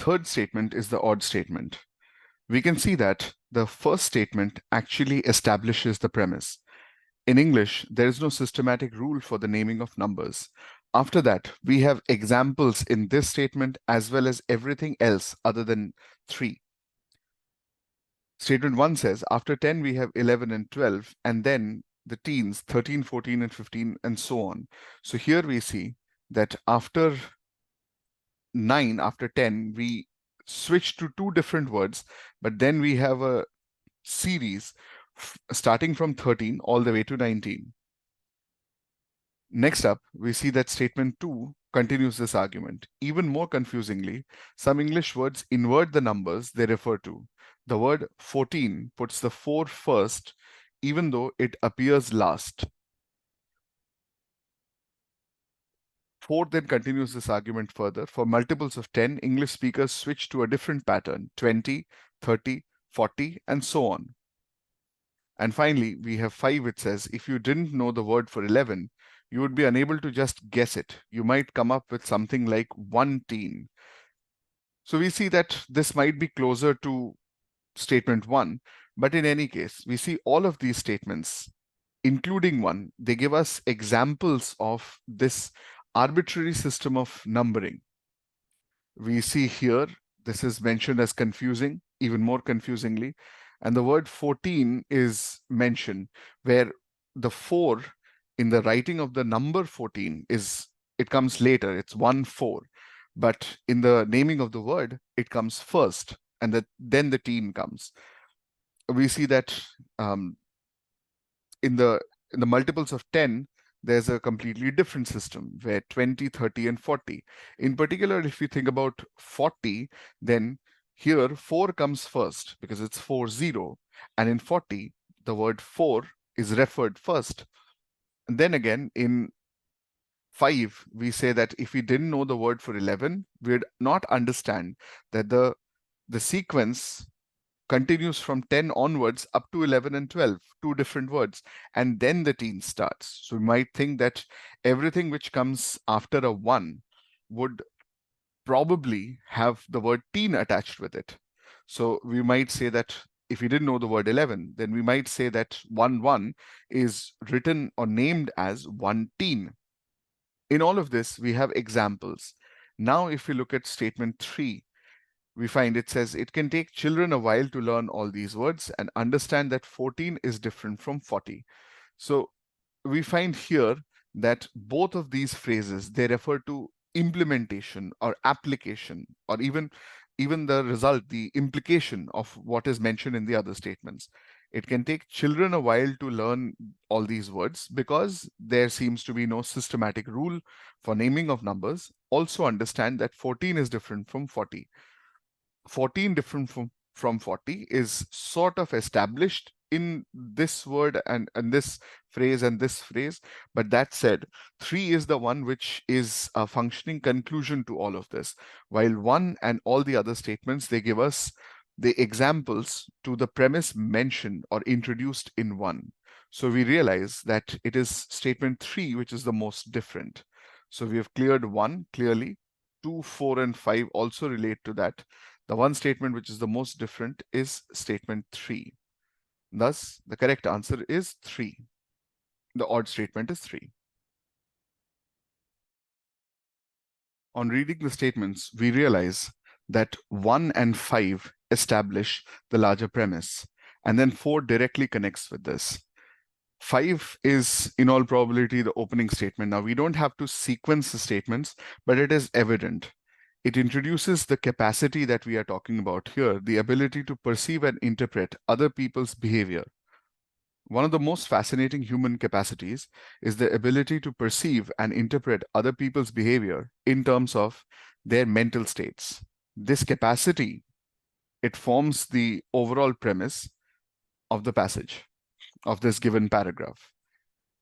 third statement is the odd statement. We can see that the first statement actually establishes the premise. In English, there is no systematic rule for the naming of numbers. After that, we have examples in this statement as well as everything else other than 3. Statement 1 says, after 10, we have 11 and 12, and then the teens, 13, 14, and 15, and so on. So here we see that after 9, after 10, we switch to 2 different words, but then we have a series starting from 13 all the way to 19. Next up, we see that statement 2 continues this argument. Even more confusingly, some English words invert the numbers they refer to. The word 14 puts the 4 first, even though it appears last. 4 then continues this argument further. For multiples of 10, English speakers switch to a different pattern, 20, 30, 40, and so on. And finally, we have 5, which says, if you didn't know the word for 11, you would be unable to just guess it. You might come up with something like 1 teen. So we see that this might be closer to statement 1, but in any case, we see all of these statements, including 1, they give us examples of this arbitrary system of numbering. We see here, this is mentioned as confusing, even more confusingly, and the word 14 is mentioned, where the 4 in the writing of the number 14 it comes later, it's 1, 4. But in the naming of the word, it comes first, and then the teen comes. We see that in the multiples of 10, there's a completely different system where 20, 30, and 40. In particular, if we think about 40, then here 4 comes first because it's 40. And in 40, the word 4 is referred first. And then again, in 5, we say that if we didn't know the word for 11, we'd not understand that the sequence continues from 10 onwards up to 11 and 12, 2 different words, and then the teen starts. So we might think that everything which comes after a 1 would probably have the word teen attached with it. So we might say that if we didn't know the word 11, then we might say that 1 is written or named as 1 teen. In all of this, we have examples. Now, if we look at statement 3, we find it says it can take children a while to learn all these words and understand that 14 is different from 40. So we find here that both of these phrases, they refer to implementation or application, or even the result, the implication of what is mentioned in the other statements. It can take children a while to learn all these words because there seems to be no systematic rule for naming of numbers. Also understand that 14 is different from 40. 14 different from 40 is sort of established in this word and this phrase, but that said, 3 is the one which is a functioning conclusion to all of this, while 1 and all the other statements, they give us the examples to the premise mentioned or introduced in 1. So we realize that it is statement 3 which is the most different. So we have cleared 1 clearly. 2, 4, and 5 also relate to that. The one statement which is the most different is statement 3. Thus, the correct answer is 3. The odd statement is 3. On reading the statements, we realize that 1 and 5 establish the larger premise, and then 4 directly connects with this. 5 is, in all probability, the opening statement. Now, we don't have to sequence the statements, but it is evident. It introduces the capacity that we are talking about here, the ability to perceive and interpret other people's behavior. One of the most fascinating human capacities is the ability to perceive and interpret other people's behavior in terms of their mental states. This capacity, it forms the overall premise of the passage, of this given paragraph.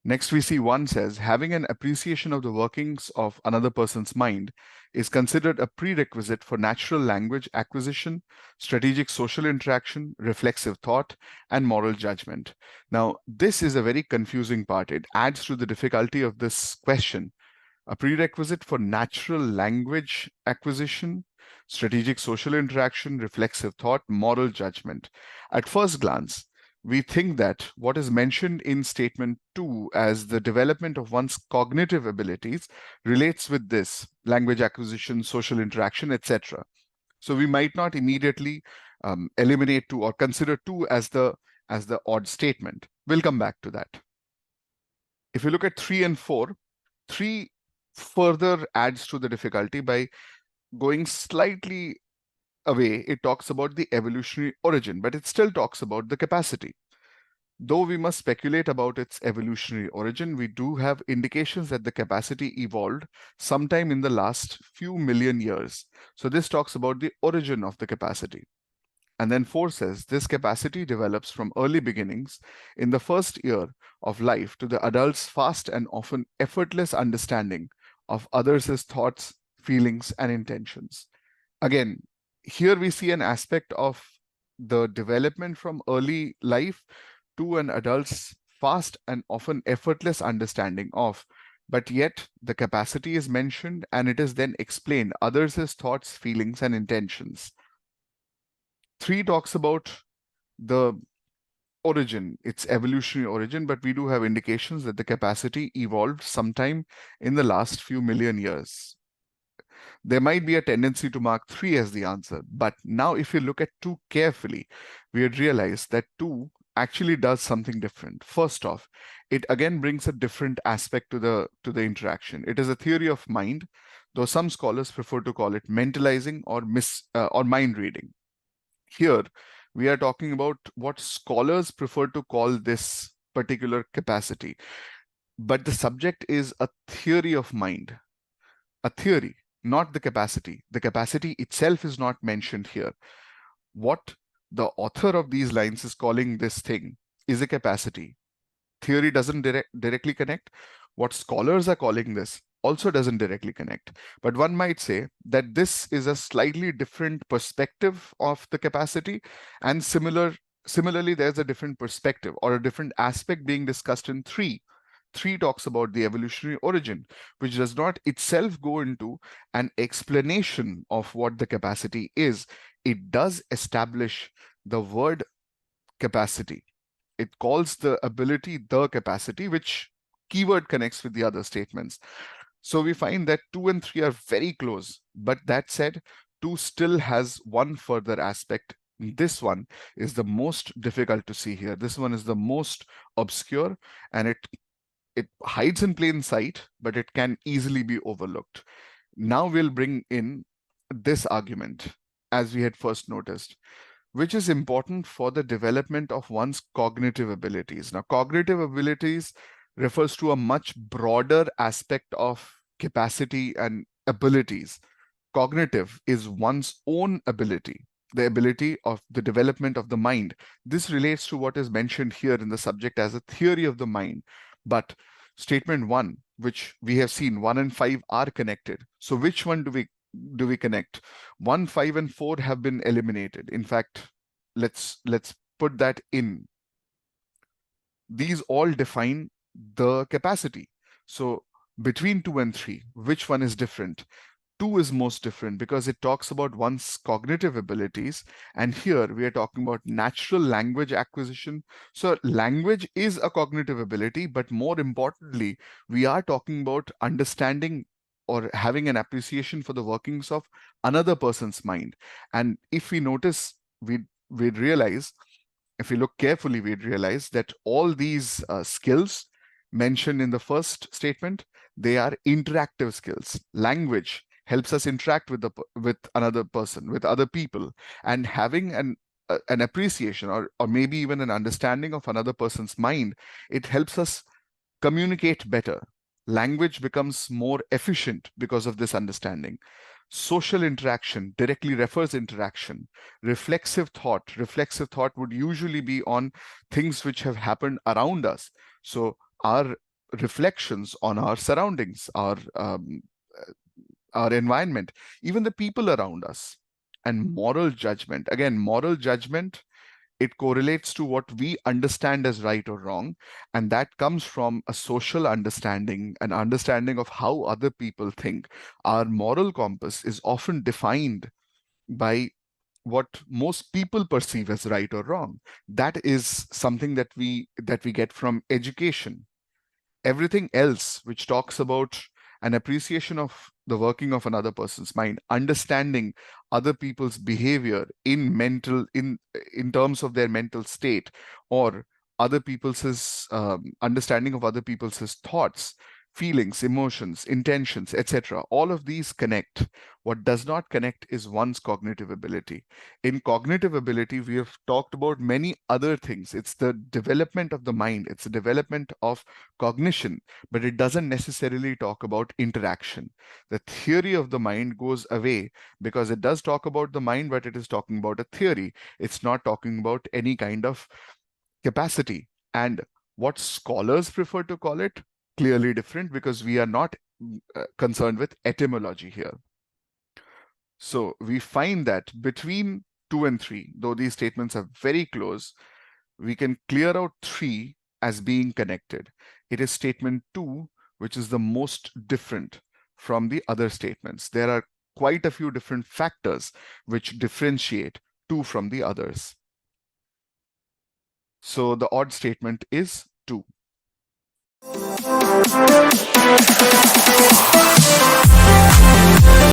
Next, we see 1 says, having an appreciation of the workings of another person's mind is considered a prerequisite for natural language acquisition, strategic social interaction, reflexive thought, and moral judgment. Now, this is a very confusing part. It adds to the difficulty of this question. A prerequisite for natural language acquisition. strategic social interaction, reflexive thought, moral judgment. At first glance, we think that what is mentioned in statement 2 as the development of one's cognitive abilities relates with this language acquisition, social interaction, etc. So we might not immediately eliminate 2 or consider 2 as the odd statement. We'll come back to that. If you look at 3 and 4, 3 further adds to the difficulty by going slightly away. It talks about the evolutionary origin, but it still talks about the capacity. Though we must speculate about its evolutionary origin, we do have indications that the capacity evolved sometime in the last few million years. So this talks about the origin of the capacity. And then 4 says, this capacity develops from early beginnings in the first year of life to the adult's fast and often effortless understanding of others' thoughts, feelings, and intentions. Again, here we see an aspect of the development from early life to an adult's fast and often effortless understanding of, but yet the capacity is mentioned and it is then explained, others' thoughts, feelings, and intentions. 3 talks about the origin, its evolutionary origin, but we do have indications that the capacity evolved sometime in the last few million years. There might be a tendency to mark 3 as the answer, but now if you look at 2 carefully, we would realize that 2 actually does something different. First off, it again brings a different aspect to the interaction. It is a theory of mind, though some scholars prefer to call it mentalizing or mind reading. Here, we are talking about what scholars prefer to call this particular capacity. But the subject is a theory of mind, a theory, not the capacity. The capacity itself is not mentioned here. What the author of these lines is calling this thing is a capacity. Theory doesn't directly connect. What scholars are calling this also doesn't directly connect. But one might say that this is a slightly different perspective of the capacity, and similarly, there's a different perspective or a different aspect being discussed in 3. 3 talks about the evolutionary origin, which does not itself go into an explanation of what the capacity is. It does establish the word capacity. It calls the ability the capacity, which keyword connects with the other statements. So we find that 2 and 3 are very close. But that said, 2 still has one further aspect. This one is the most difficult to see here. This one is the most obscure, and it hides in plain sight, but it can easily be overlooked. Now we'll bring in this argument, as we had first noticed, which is important for the development of one's cognitive abilities. Now, cognitive abilities refers to a much broader aspect of capacity and abilities. Cognitive is one's own ability, the ability of the development of the mind. This relates to what is mentioned here in the subject as a theory of the mind. But statement 1, which we have seen 1 and 5 are connected. So which one do we connect? 1, 5, and 4 have been eliminated. In fact, let's put that in. These all define the capacity. So between 2 and 3, which one is different? 2 is most different because it talks about one's cognitive abilities. And here we are talking about natural language acquisition. So language is a cognitive ability, but more importantly, we are talking about understanding or having an appreciation for the workings of another person's mind. And if we notice, we'd realize, if we look carefully, we'd realize that all these skills mentioned in the first statement, they are interactive skills. Language helps us interact with another person, with other people, and having an appreciation or maybe even an understanding of another person's mind, it helps us communicate better. Language becomes more efficient because of this understanding. Social interaction directly refers interaction. Reflexive thought would usually be on things which have happened around us. So our reflections on our surroundings, our environment, even the people around us. And moral judgment. Again, moral judgment, it correlates to what we understand as right or wrong. And that comes from a social understanding, an understanding of how other people think. Our moral compass is often defined by what most people perceive as right or wrong. That is something that we get from education. Everything else which talks about an appreciation of the working of another person's mind, understanding other people's behavior in terms of their mental state, or other people's understanding of other people's thoughts, feelings, emotions, intentions, etc., all of these connect. What does not connect is one's cognitive ability. In cognitive ability, we have talked about many other things. It's the development of the mind, it's the development of cognition, but it doesn't necessarily talk about interaction. The theory of the mind goes away because it does talk about the mind, but it is talking about a theory. It's not talking about any kind of capacity. And what scholars prefer to call it, clearly different, because we are not concerned with etymology here. So we find that between 2 and 3, though these statements are very close, we can clear out 3 as being connected. It is statement 2 which is the most different from the other statements. There are quite a few different factors which differentiate 2 from the others. So the odd statement is 2.